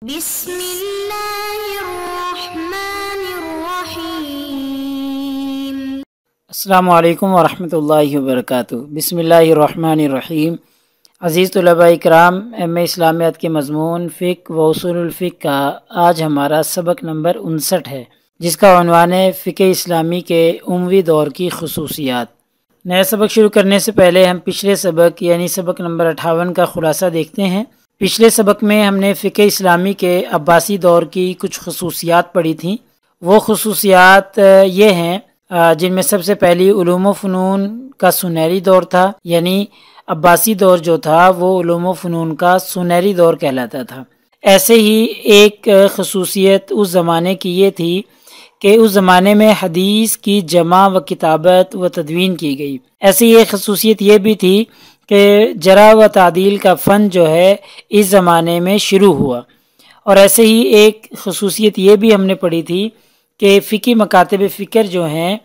بسم اللہ الرحمن الرحیم۔ السلام علیکم ورحمۃ اللہ وبرکاتہ۔ بسم اللہ الرحمن الرحیم۔ عزیز طلباء کرام، ایم اے اسلامیات کے مضمون فقہ و اصول الفقہ کا آج ہمارا سبق نمبر 59 ہے، جس کا عنوان ہے فقہ اسلامی کے اموی دور کی خصوصیات۔ نیا سبق شروع کرنے سے پہلے ہم پچھلے سبق یعنی سبق نمبر 58 کا خلاصہ دیکھتے ہیں۔ پچھلے سبق میں ہم نے فقہ اسلامی کے عباسی دور کی کچھ خصوصیات پڑھی تھیں۔ وہ خصوصیات یہ ہیں جن میں سب سے پہلی علوم و فنون کا سنہری دور تھا، یعنی عباسی دور جو تھا وہ علوم و فنون کا سنہری دور کہلاتا تھا۔ ایسے ہی ایک خصوصیت اس زمانے کی یہ تھی کہ اس زمانے میں حدیث کی جمع و کتابت و تدوین کی گئی۔ ایسے ہی ایک خصوصیت یہ بھی تھی کہ جرح و تعدیل کا فن جو ہے اس زمانے میں شروع ہوا۔ اور ایسے ہی ایک خصوصیت یہ بھی ہم نے پڑھی تھی کہ فقہی مکاتب فکر جو ہیں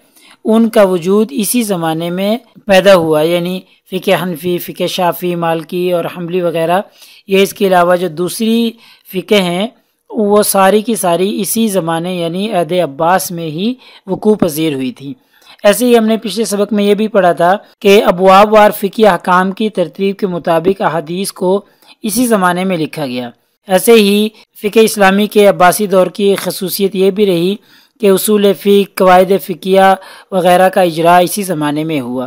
ان کا وجود اسی زمانے میں پیدا ہوا، یعنی فقہ حنفی، فقہ شافعی، مالکی اور حنبلی وغیرہ۔ یہ اس کے علاوہ جو دوسری فقہ ہیں وہ ساری کی ساری اسی زمانے یعنی عہد عباس میں ہی وقوع پذیر ہوئی تھی۔ ایسے ہی ہم نے پچھلے سبق میں یہ بھی پڑھا تھا کہ ابواب وار فقہی احکام کی ترتیب کے مطابق احادیث کو اسی زمانے میں لکھا گیا۔ ایسے ہی فقہ اسلامی کے عباسی دور کی ایک خصوصیت یہ بھی رہی کہ اصول فقہ، قواعد فقہیہ وغیرہ کا اجراء اسی زمانے میں ہوا۔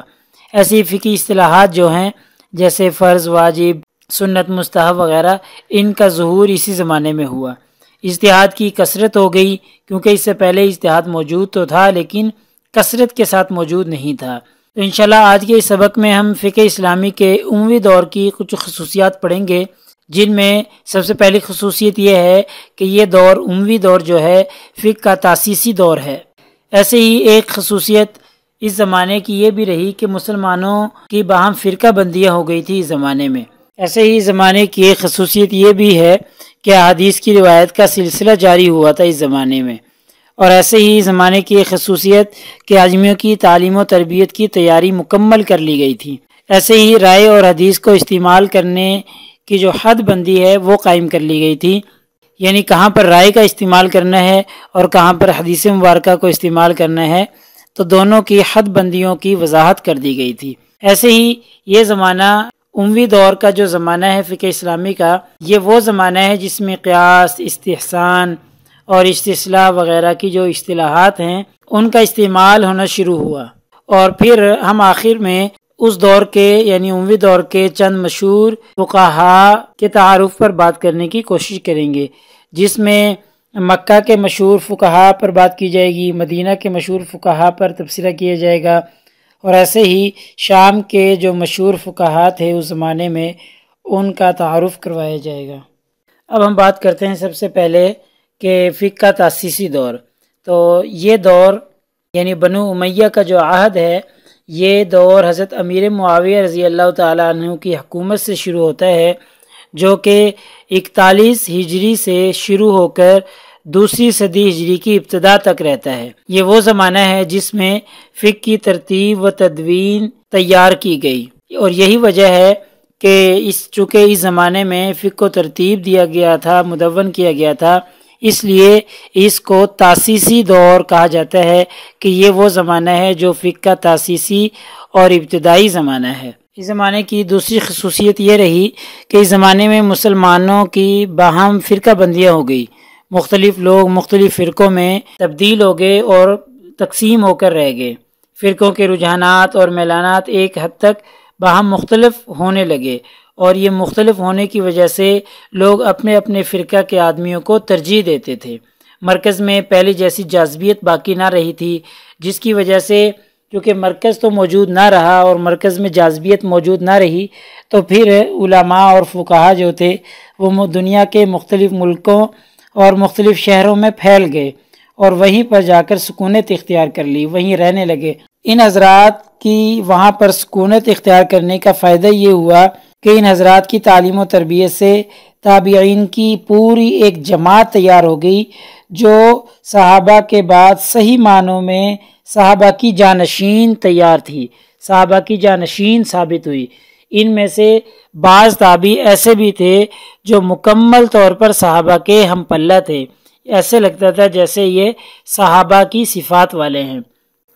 ایسی فقہی اصطلاحات جو ہیں جیسے فرض، واجب، سنت، مستحب وغیرہ، ان کا ظہور اسی زمانے میں ہوا۔ اجتہاد کی کثرت ہو گئی، کیونکہ اس سے پہلے اجتہاد موجود تو تھا لیکن کثرت کے ساتھ موجود نہیں تھا۔ تو انشاءاللہ آج کے اس سبق میں ہم فقہ اسلامی کے اموی دور کی کچھ خصوصیات پڑھیں گے، جن میں سب سے پہلی خصوصیت یہ ہے کہ یہ دور اموی دور جو ہے فقہ کا تاسیسی دور ہے۔ ایسے ہی ایک خصوصیت اس زمانے کی یہ بھی رہی کہ مسلمانوں کی باہم فرقہ بندیاں ہو گئی تھی اس زمانے میں۔ ایسے ہی زمانے کی ایک خصوصیت یہ بھی ہے کہ احادیث کی روایت کا سلسلہ جاری ہوا تھا اس زمانے میں۔ اور ایسے ہی زمانے کی ایک خصوصیت کہ آدمیوں کی تعلیم و تربیت کی تیاری مکمل کر لی گئی تھی۔ ایسے ہی رائے اور حدیث کو استعمال کرنے کی جو حد بندی ہے وہ قائم کر لی گئی تھی، یعنی کہاں پر رائے کا استعمال کرنا ہے اور کہاں پر حدیث مبارکہ کو استعمال کرنا ہے، تو دونوں کی حد بندیوں کی وضاحت کر دی گئی تھی۔ ایسے ہی یہ زمانہ اموی دور کا جو زمانہ ہے فقہ اسلامی کا، یہ وہ زمانہ ہے جس میں قیاس، استحسان اور استصلاح وغیرہ کی جو اصطلاحات ہیں ان کا استعمال ہونا شروع ہوا۔ اور پھر ہم آخر میں اس دور کے یعنی اموی دور کے چند مشہور فقہاء کے تعارف پر بات کرنے کی کوشش کریں گے، جس میں مکہ کے مشہور فقہاء پر بات کی جائے گی، مدینہ کے مشہور فقہاء پر تبصرہ کیا جائے گا، اور ایسے ہی شام کے جو مشہور فقہاء تھے اس زمانے میں ان کا تعارف کروایا جائے گا۔ اب ہم بات کرتے ہیں سب سے پہلے کہ فقہ کا تاسیسی دور۔ تو یہ دور یعنی بنو امیہ کا جو عہد ہے، یہ دور حضرت امیر معاویہ رضی اللہ تعالیٰ عنہ کی حکومت سے شروع ہوتا ہے، جو کہ 41 ہجری سے شروع ہو کر 2 صدی ہجری کی ابتدا تک رہتا ہے۔ یہ وہ زمانہ ہے جس میں فقہ کی ترتیب و تدوین تیار کی گئی، اور یہی وجہ ہے کہ چونکہ اس زمانے میں فقہ کو ترتیب دیا گیا تھا، مدون کیا گیا تھا، اس لیے اس کو تاسیسی دور کہا جاتا ہے کہ یہ وہ زمانہ ہے جو فقہ کا تاسیسی اور ابتدائی زمانہ ہے۔ اس زمانے کی دوسری خصوصیت یہ رہی کہ اس زمانے میں مسلمانوں کی باہم فرقہ بندیاں ہو گئی، مختلف لوگ مختلف فرقوں میں تبدیل ہو گئے اور تقسیم ہو کر رہ گئے۔ فرقوں کے رجحانات اور میلانات ایک حد تک باہم مختلف ہونے لگے، اور یہ مختلف ہونے کی وجہ سے لوگ اپنے اپنے فرقہ کے آدمیوں کو ترجیح دیتے تھے۔ مرکز میں پہلے جیسی جاذبیت باقی نہ رہی تھی، جس کی وجہ سے کیونکہ مرکز تو موجود نہ رہا اور مرکز میں جاذبیت موجود نہ رہی، تو پھر علماء اور فقہاء جو تھے وہ دنیا کے مختلف ملکوں اور مختلف شہروں میں پھیل گئے اور وہیں پر جا کر سکونت اختیار کر لی، وہیں رہنے لگے۔ ان حضرات کی وہاں پر سکونت اختیار کرنے کا فائدہ یہ ہوا کہ ان حضرات کی تعلیم و تربیت سے تابعین کی پوری ایک جماعت تیار ہو گئی، جو صحابہ کے بعد صحیح معنوں میں صحابہ کی جانشین تیار تھی، صحابہ کی جانشین ثابت ہوئی۔ ان میں سے بعض تابعی ایسے بھی تھے جو مکمل طور پر صحابہ کے ہم پلہ تھے، ایسے لگتا تھا جیسے یہ صحابہ کی صفات والے ہیں،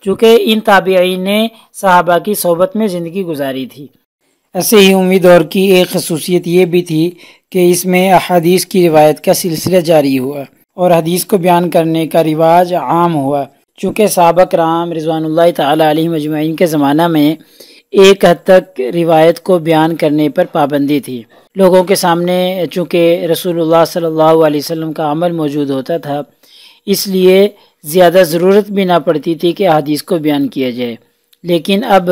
چونکہ ان تابعین نے صحابہ کی صحبت میں زندگی گزاری تھی۔ ایسے ہی اموی دور کی ایک خصوصیت یہ بھی تھی کہ اس میں احادیث کی روایت کا سلسلہ جاری ہوا اور حدیث کو بیان کرنے کا رواج عام ہوا، چونکہ صحابہ کرام رضوان اللہ تعالی علیہم اجمعین کے زمانہ میں ایک حد تک روایت کو بیان کرنے پر پابندی تھی۔ لوگوں کے سامنے چونکہ رسول اللہ صلی اللہ علیہ وسلم کا عمل موجود ہوتا تھا، اس لیے زیادہ ضرورت بھی نہ پڑتی تھی کہ حدیث کو بیان کیا جائے، لیکن اب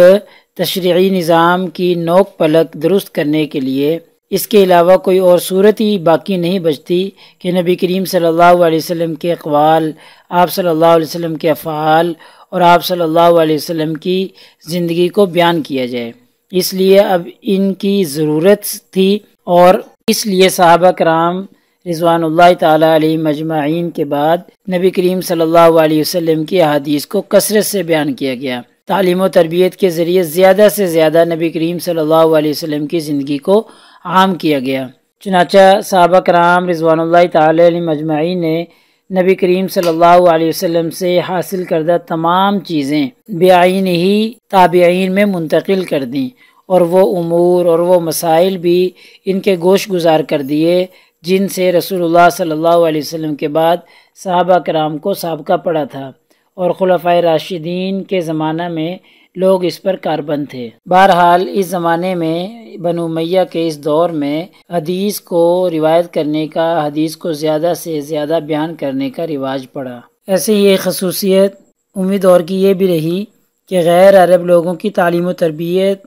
تشریعی نظام کی نوک پلک درست کرنے کے لیے اس کے علاوہ کوئی اور صورت ہی باقی نہیں بچتی کہ نبی کریم صلی اللہ علیہ وسلم کے اقوال، آپ صلی اللہ علیہ وسلم کے افعال اور آپ صلی اللہ علیہ وسلم کی زندگی کو بیان کیا جائے۔ اس لیے اب ان کی ضرورت تھی اور اس لیے صحابہ کرام رضوان اللہ تعالی علیہ مجمعین کے بعد نبی کریم صلی اللہ علیہ وسلم کی احادیث کو کثرت سے بیان کیا گیا۔ تعلیم و تربیت کے ذریعے زیادہ سے زیادہ نبی کریم صلی اللہ علیہ وسلم کی زندگی کو عام کیا گیا۔ چنانچہ صحابہ کرام رضوان اللہ تعالی علیہ مجمعین نے نبی کریم صلی اللہ علیہ وسلم سے حاصل کردہ تمام چیزیں بعین ہی تابعین میں منتقل کر دیں، اور وہ امور اور وہ مسائل بھی ان کے گوش گزار کر دیے جن سے رسول اللہ صلی اللہ علیہ وسلم کے بعد صحابہ کرام کو سابقہ پڑا تھا، اور خلفائے راشدین کے زمانہ میں لوگ اس پر کاربند تھے۔ بہرحال اس زمانے میں بنو امیہ کے اس دور میں حدیث کو روایت کرنے کا، حدیث کو زیادہ سے زیادہ بیان کرنے کا رواج پڑا۔ ایسے ہی ایک خصوصیت اموی دور کی یہ بھی رہی کہ غیر عرب لوگوں کی تعلیم و تربیت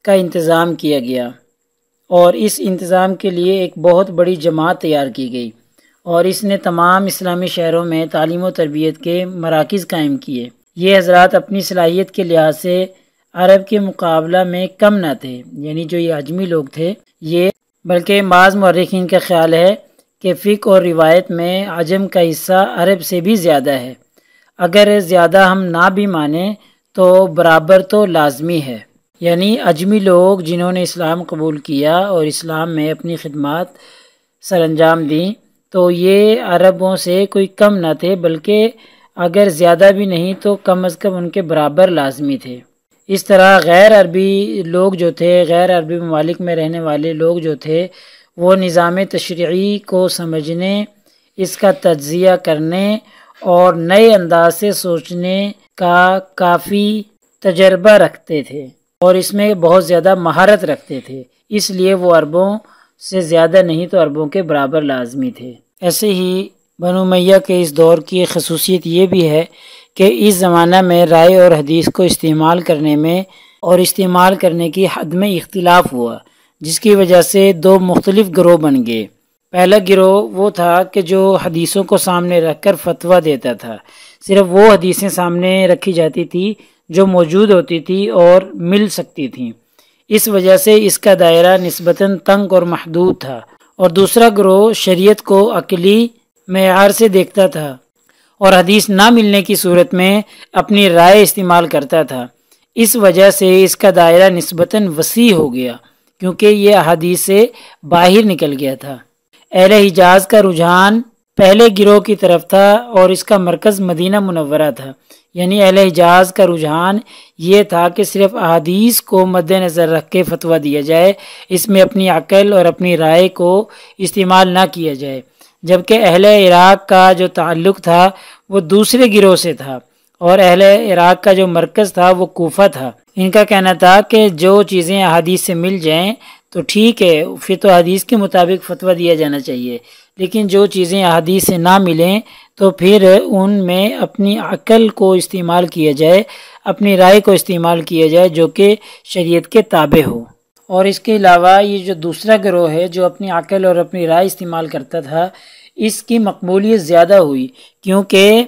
کا انتظام کیا گیا، اور اس انتظام کے لیے ایک بہت بڑی جماعت تیار کی گئی، اور اس نے تمام اسلامی شہروں میں تعلیم و تربیت کے مراکز قائم کیے۔ یہ حضرات اپنی صلاحیت کے لحاظ سے عرب کے مقابلہ میں کم نہ تھے، یعنی جو یہ عجمی لوگ تھے یہ، بلکہ بعض مورخین کا خیال ہے کہ فقہ اور روایت میں عجم کا حصہ عرب سے بھی زیادہ ہے۔ اگر زیادہ ہم نہ بھی مانیں تو برابر تو لازمی ہے، یعنی عجمی لوگ جنہوں نے اسلام قبول کیا اور اسلام میں اپنی خدمات سر انجام دیں تو یہ عربوں سے کوئی کم نہ تھے، بلکہ اگر زیادہ بھی نہیں تو کم از کم ان کے برابر لازمی تھے۔ اس طرح غیر عربی لوگ جو تھے، غیر عربی ممالک میں رہنے والے لوگ جو تھے، وہ نظام تشریعی کو سمجھنے، اس کا تجزیہ کرنے اور نئے انداز سے سوچنے کا کافی تجربہ رکھتے تھے، اور اس میں بہت زیادہ مہارت رکھتے تھے، اس لیے وہ عربوں سے زیادہ نہیں تو عربوں کے برابر لازمی تھے۔ ایسے ہی بنو امیہ کے اس دور کی ایک خصوصیت یہ بھی ہے کہ اس زمانہ میں رائے اور حدیث کو استعمال کرنے میں اور استعمال کرنے کی حد میں اختلاف ہوا، جس کی وجہ سے دو مختلف گروہ بن گئے۔ پہلا گروہ وہ تھا کہ جو حدیثوں کو سامنے رکھ کر فتویٰ دیتا تھا، صرف وہ حدیثیں سامنے رکھی جاتی تھی جو موجود ہوتی تھی اور مل سکتی تھیں، اس وجہ سے اس کا دائرہ نسبتاً تنگ اور محدود تھا۔ اور دوسرا گروہ شریعت کو عقلی معیار سے دیکھتا تھا اور حدیث نہ ملنے کی صورت میں اپنی رائے استعمال کرتا تھا، اس وجہ سے اس کا دائرہ نسبتاً وسیع ہو گیا، کیونکہ یہ احادیث سے باہر نکل گیا تھا۔ اہل حجاز کا رجحان پہلے گروہ کی طرف تھا اور اس کا مرکز مدینہ منورہ تھا، یعنی اہل حجاز کا رجحان یہ تھا کہ صرف احادیث کو مد نظر رکھ کے فتویٰ دیا جائے، اس میں اپنی عقل اور اپنی رائے کو استعمال نہ کیا جائے، جبکہ اہل عراق کا جو تعلق تھا وہ دوسرے گروہ سے تھا، اور اہل عراق کا جو مرکز تھا وہ کوفہ تھا۔ ان کا کہنا تھا کہ جو چیزیں احادیث سے مل جائیں تو ٹھیک ہے، پھر تو حدیث کے مطابق فتویٰ دیا جانا چاہیے، لیکن جو چیزیں احادیث سے نہ ملیں تو پھر ان میں اپنی عقل کو استعمال کیا جائے، اپنی رائے کو استعمال کیا جائے جو کہ شریعت کے تابع ہو۔ اور اس کے علاوہ یہ جو دوسرا گروہ ہے جو اپنی عقل اور اپنی رائے استعمال کرتا تھا، اس کی مقبولیت زیادہ ہوئی، کیونکہ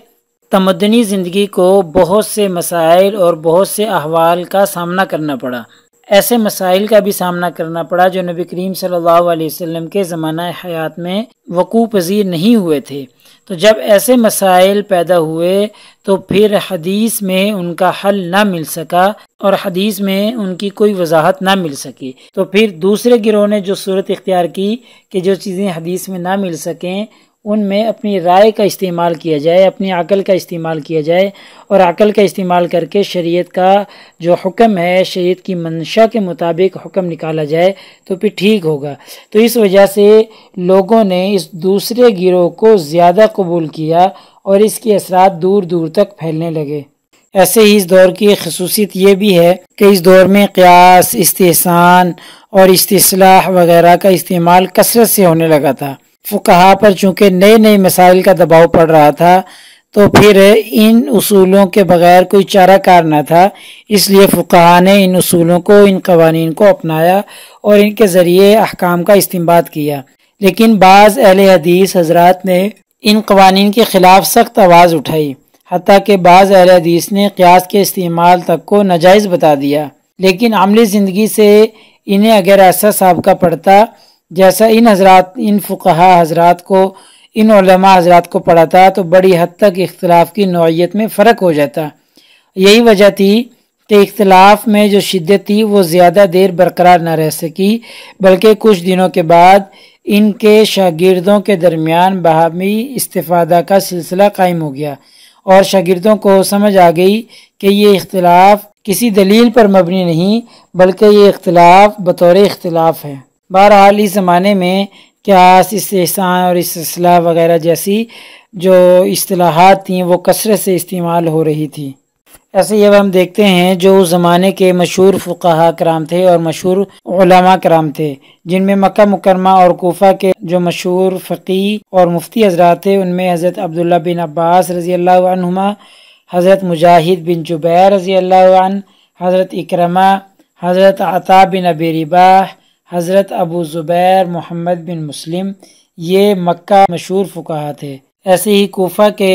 تمدنی زندگی کو بہت سے مسائل اور بہت سے احوال کا سامنا کرنا پڑا۔ ایسے مسائل کا بھی سامنا کرنا پڑا جو نبی کریم صلی اللہ علیہ وسلم کے زمانہ حیات میں وقوع پذیر نہیں ہوئے تھے۔ تو جب ایسے مسائل پیدا ہوئے تو پھر حدیث میں ان کا حل نہ مل سکا اور حدیث میں ان کی کوئی وضاحت نہ مل سکی، تو پھر دوسرے گروہ نے جو صورت اختیار کی کہ جو چیزیں حدیث میں نہ مل سکیں ان میں اپنی رائے کا استعمال کیا جائے، اپنی عقل کا استعمال کیا جائے، اور عقل کا استعمال کر کے شریعت کا جو حکم ہے، شریعت کی منشا کے مطابق حکم نکالا جائے تو پھر ٹھیک ہوگا۔ تو اس وجہ سے لوگوں نے اس دوسرے گروہ کو زیادہ قبول کیا اور اس کے اثرات دور دور تک پھیلنے لگے۔ ایسے ہی اس دور کی خصوصیت یہ بھی ہے کہ اس دور میں قیاس، استحسان اور استصلاح وغیرہ کا استعمال کثرت سے ہونے لگا تھا۔ فقہا پر چونکہ نئے نئے مسائل کا دباؤ پڑ رہا تھا تو پھر ان اصولوں کے بغیر کوئی چارہ کار نہ تھا، اس لیے فقہا نے ان اصولوں کو، ان قوانین کو اپنایا اور ان کے ذریعے احکام کا استنباط کیا۔ لیکن بعض اہل حدیث حضرات نے ان قوانین کے خلاف سخت آواز اٹھائی، حتیٰ کہ بعض اہل حدیث نے قیاس کے استعمال تک کو ناجائز بتا دیا۔ لیکن عملی زندگی سے انہیں اگر ایسا سابقہ پڑتا جیسا ان فقہا حضرات کو، ان علماء حضرات کو پڑا تھا، تو بڑی حد تک اختلاف کی نوعیت میں فرق ہو جاتا۔ یہی وجہ تھی کہ اختلاف میں جو شدت تھی وہ زیادہ دیر برقرار نہ رہ سکی، بلکہ کچھ دنوں کے بعد ان کے شاگردوں کے درمیان باہمی استفادہ کا سلسلہ قائم ہو گیا، اور شاگردوں کو سمجھ آ گئی کہ یہ اختلاف کسی دلیل پر مبنی نہیں، بلکہ یہ اختلاف بطور اختلاف ہے۔ بہرحال اس زمانے میں قیاس، استحسان اور استصلاح وغیرہ جیسی جو اصطلاحات تھیں وہ کثرت سے استعمال ہو رہی تھی۔ ایسے ہی اب ہم دیکھتے ہیں جو اس زمانے کے مشہور فقہا کرام تھے اور مشہور علماء کرام تھے، جن میں مکہ مکرمہ اور کوفہ کے جو مشہور فقیہ اور مفتی حضرات تھے، ان میں حضرت عبداللہ بن عباس رضی اللہ عنہما، حضرت مجاہد بن جبیر رضی اللہ عنہ، حضرت اکرمہ، حضرت عطا بن ابی رباح، حضرت ابو زبیر محمد بن مسلم، یہ مکہ مشہور فقہا تھے۔ ایسے ہی کوفہ کے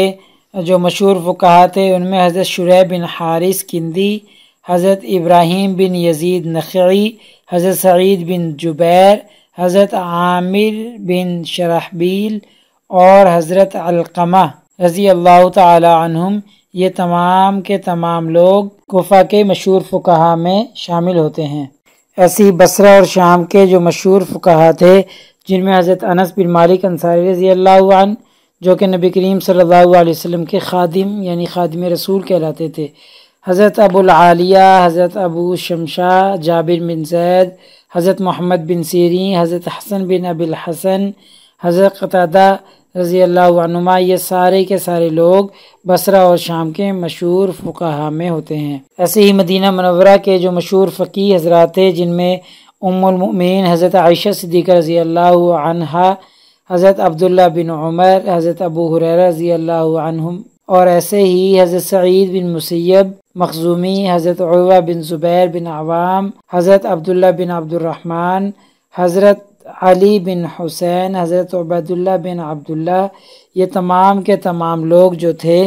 جو مشہور فقہا تھے ان میں حضرت شریح بن حارث کندی، حضرت ابراہیم بن یزید نخعی، حضرت سعید بن جبیر، حضرت عامر بن شرحبیل اور حضرت علقمہ رضی اللہ تعالی عنہم، یہ تمام کے تمام لوگ کوفہ کے مشہور فقہا میں شامل ہوتے ہیں۔ ایسے ہی بصرہ اور شام کے جو مشہور فقہا تھے، جن میں حضرت انس بن مالک انصاری رضی اللہ عنہ، جو کہ نبی کریم صلی اللہ علیہ وسلم کے خادم یعنی خادم رسول کہلاتے تھے، حضرت ابو العالیہ، حضرت ابو شمشا، جابر بن زید، حضرت محمد بن سیرین، حضرت حسن بن ابی الحسن، حضرت قتادہ رضی اللہ عنہما، یہ سارے کے سارے لوگ بصرہ اور شام کے مشہور فقہا میں ہوتے ہیں۔ ایسے ہی مدینہ منورہ کے جو مشہور فقیہ حضرات تھے، جن میں ام المؤمنین حضرت عائشہ صدیقہ رضی اللہ عنہا، حضرت عبداللہ بن عمر، حضرت ابو ہریرہ رضی اللہ عنہم، اور ایسے ہی حضرت سعید بن مسیب مخزومی، حضرت عروہ بن زبیر بن عوام، حضرت عبداللہ بن عبد الرحمن، حضرت علی بن حسین، حضرت عبیداللہ بن عبداللہ، یہ تمام کے تمام لوگ جو تھے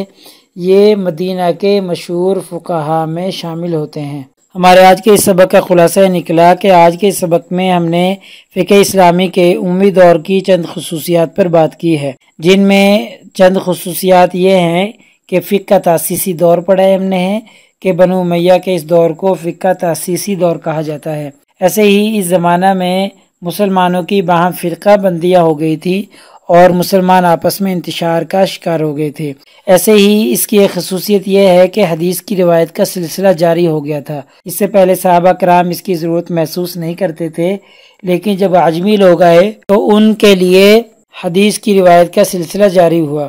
یہ مدینہ کے مشہور فقہا میں شامل ہوتے ہیں۔ ہمارے آج کے اس سبق کا خلاصہ نکلا کہ آج کے اس سبق میں ہم نے فقہ اسلامی کے عمومی دور کی چند خصوصیات پر بات کی ہے، جن میں چند خصوصیات یہ ہیں کہ فقہ کا تاسیسی دور پڑھا ہے ہم نے ہے کہ بنو امیہ کے اس دور کو فقہ کا تاسیسی دور کہا جاتا ہے۔ ایسے ہی اس زمانہ میں مسلمانوں کی باہم فرقہ بندیاں ہو گئی تھی اور مسلمان آپس میں انتشار کا شکار ہو گئے تھے۔ ایسے ہی اس کی ایک خصوصیت یہ ہے کہ حدیث کی روایت کا سلسلہ جاری ہو گیا تھا۔ اس سے پہلے صحابہ کرام اس کی ضرورت محسوس نہیں کرتے تھے، لیکن جب عجمی لوگ آئے تو ان کے لیے حدیث کی روایت کا سلسلہ جاری ہوا۔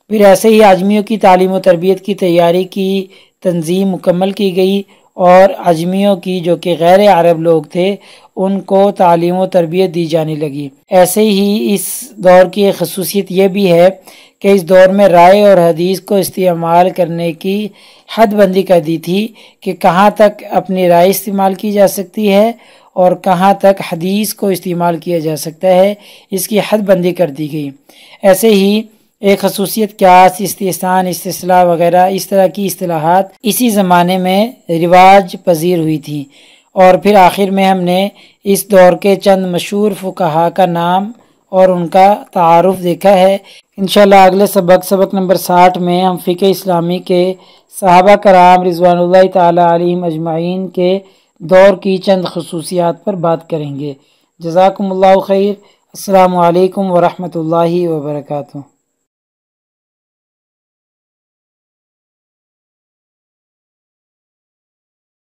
پھر ایسے ہی عجمیوں کی تعلیم و تربیت کی تیاری کی تنظیم مکمل کی گئی اور عجمیوں کی جو کہ غیر عرب لوگ تھے ان کو تعلیم و تربیت دی جانے لگی۔ ایسے ہی اس دور کی ایک خصوصیت یہ بھی ہے کہ اس دور میں رائے اور حدیث کو استعمال کرنے کی حد بندی کر دی تھی کہ کہاں تک اپنی رائے استعمال کی جا سکتی ہے اور کہاں تک حدیث کو استعمال کیا جا سکتا ہے، اس کی حد بندی کر دی گئی۔ ایسے ہی ایک خصوصیت قیاس، استحسان، استصلاح وغیرہ اس طرح کی اصطلاحات اسی زمانے میں رواج پذیر ہوئی تھیں اور پھر آخر میں ہم نے اس دور کے چند مشہور فقہا کا نام اور ان کا تعارف دیکھا ہے۔ انشاءاللہ اگلے سبق نمبر 60 میں ہم فقہ اسلامی کے صحابہ کرام رضوان اللہ تعالی علیہم اجمعین کے دور کی چند خصوصیات پر بات کریں گے۔ جزاکم اللہ خیر۔ السلام علیکم ورحمۃ اللہ وبرکاتہ۔